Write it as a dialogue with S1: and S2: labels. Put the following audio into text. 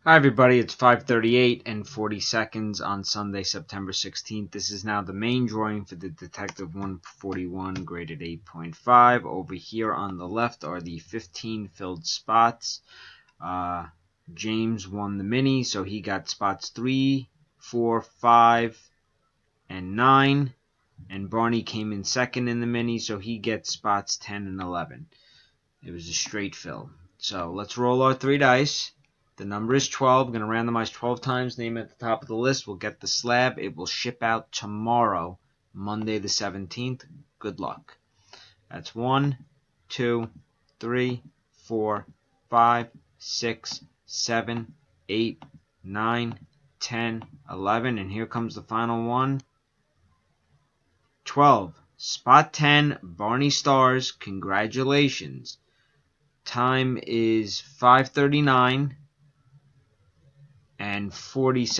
S1: Hi everybody, it's 5:38 and 40 seconds on Sunday, September 16th. This is now the main drawing for the Detective 141 graded 8.5. Over here on the left are the 15 filled spots. James won the mini, so he got spots 3, 4, 5, and 9. And Barney came in second in the mini, so he gets spots 10 and 11. It was a straight fill. So let's roll our 3 dice. The number is 12. I'm going to randomize 12 times. Name at the top of the list. We'll get the slab. It will ship out tomorrow, Monday the 17th. Good luck. That's 1, 2, 3, 4, 5, 6, 7, 8, 9, 10, 11. And here comes the final one. 12. Spot 10, Barney Stars. Congratulations. Time is 5:39 and 40 seconds.